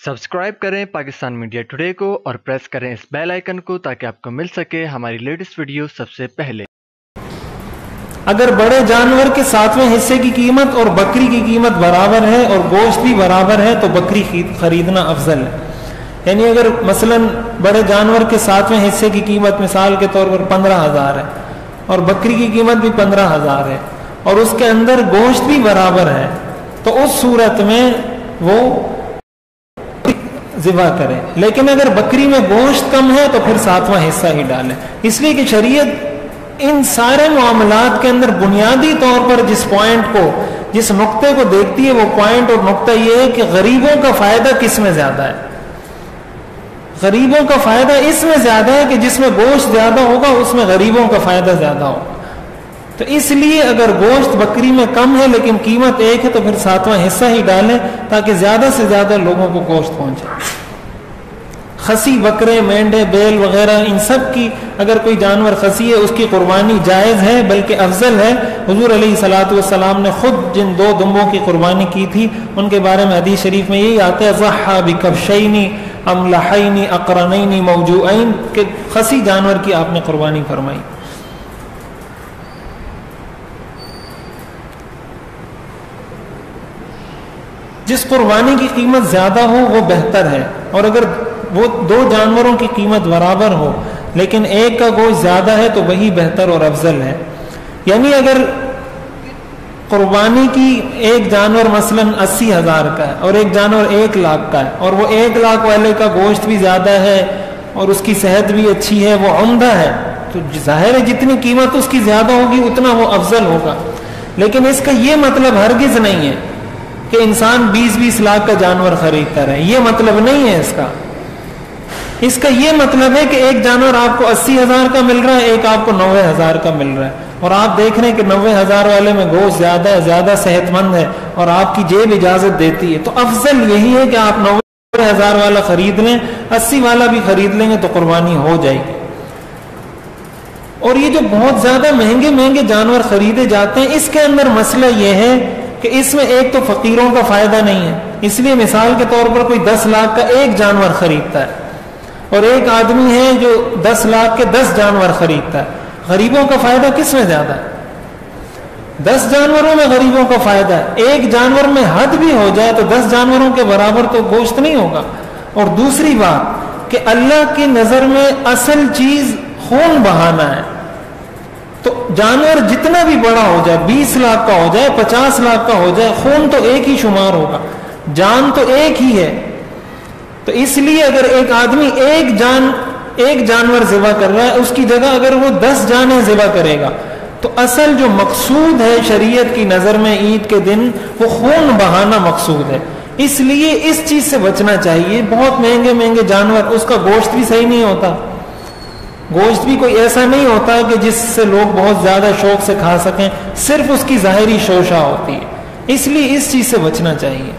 Subscribe करें Pakistan media today को और प्रेस करें इस बेल आइकन को ताकि आपको मिल सके हमारी लेटेस्ट वीडियो सबसे पहले। अगर बड़े जानवर के 7वें हिस्से की कीमत और बकरी की कीमत बराबर है और गोश्त भी बराबर है तो बकरी खरीदना अफजल है। यानी अगर मसलन बड़े जानवर के 7वें हिस्से की कीमत मिसाल के तौर पर 15,000 है और बकरी की कीमत भी 15,000 है और उसके अंदर गोश्त भी बराबर है तो उस सूरत में वो ज़िबा करे। लेकिन अगर बकरी में गोश्त कम है तो फिर 7वां हिस्सा ही डाले, इसलिए कि शरीयत इन सारे मामलात के अंदर बुनियादी तौर पर जिस पॉइंट को, जिस नुक्ते को देखती है वो पॉइंट और नुक्ता ये है कि गरीबों का फायदा किस में ज्यादा है। गरीबों का फायदा इसमें ज्यादा है कि जिसमें गोश्त ज्यादा होगा उसमें गरीबों का फायदा ज्यादा होगा। तो इसलिए अगर गोश्त बकरी में कम है लेकिन कीमत एक है तो फिर 7वां हिस्सा ही डालें ताकि ज्यादा से ज्यादा लोगों को गोश्त पहुंचे। खसी बकरे, मेंढे, बैल वगैरह इन सब की अगर कोई जानवर खसी है उसकी कुर्बानी जायज़ है बल्कि अफजल है। हुजूर अलैहिस्सलातु वस्सलाम ने खुद जिन 2 दुम्बों की कुर्बानी की थी उनके बारे में हदीस शरीफ में यही आता है, ज़हा बिकबशैनी अमलहैनी अक़रनैनी मौजूअैन, के खसी जानवर की आपने कुर्बानी फरमाई। जिस कुर्बानी की कीमत ज्यादा हो वो बेहतर है और अगर वो 2 जानवरों की कीमत बराबर हो लेकिन एक का गोश्त ज्यादा है तो वही बेहतर और अफजल है। यानी अगर कुर्बानी की एक जानवर मसलन 80,000 का है और एक जानवर 1 लाख का है और वो 1 लाख वाले का गोश्त भी ज्यादा है और उसकी सेहत भी अच्छी है, वो उम्दा है, तो जाहिर है जितनी कीमत उसकी ज्यादा होगी उतना वो अफजल होगा। लेकिन इसका ये मतलब हरगिज नहीं है कि इंसान 20-20 लाख का जानवर खरीदता रहे, ये मतलब नहीं है इसका। इसका ये मतलब है कि एक जानवर आपको 80,000 का मिल रहा है, एक आपको 90,000 का मिल रहा है और आप देख रहे हैं कि 90,000 वाले में गोश्त ज्यादा है, ज्यादा सेहतमंद है और आपकी जेब इजाजत देती है, तो अफजल यही है कि आप 90,000 वाला खरीद लें, 80 वाला भी खरीद लेंगे तो कुर्बानी हो जाएगी। और ये जो बहुत ज्यादा महंगे महंगे जानवर खरीदे जाते हैं इसके अंदर मसला ये है कि इसमें एक तो फकीरों का फायदा नहीं है, इसलिए मिसाल के तौर पर कोई 10 लाख का एक जानवर खरीदता है और एक आदमी है जो 10 लाख के 10 जानवर खरीदता है। गरीबों का फायदा किस में ज्यादा है? 10 जानवरों में गरीबों का फायदा है। एक जानवर में हद भी हो जाए तो 10 जानवरों के बराबर तो गोश्त नहीं होगा। और दूसरी बात कि अल्लाह की नजर में असल चीज खून बहाना है, तो जानवर जितना भी बड़ा हो जाए, 20 लाख का हो जाए, 50 लाख का हो जाए, खून तो एक ही शुमार होगा, जान तो एक ही है। तो इसलिए अगर एक आदमी एक जानवर ज़िबा कर रहा है उसकी जगह अगर वो 10 जानें ज़िबा करेगा तो असल जो मकसूद है शरीयत की नजर में ईद के दिन वो खून बहाना मकसूद है। इसलिए इस चीज से बचना चाहिए। बहुत महंगे महंगे जानवर, उसका गोश्त भी सही नहीं होता, गोश्त भी कोई ऐसा नहीं होता कि जिससे लोग बहुत ज्यादा शौक से खा सकें, सिर्फ उसकी जाहिरी शोशा होती है, इसलिए इस चीज से बचना चाहिए।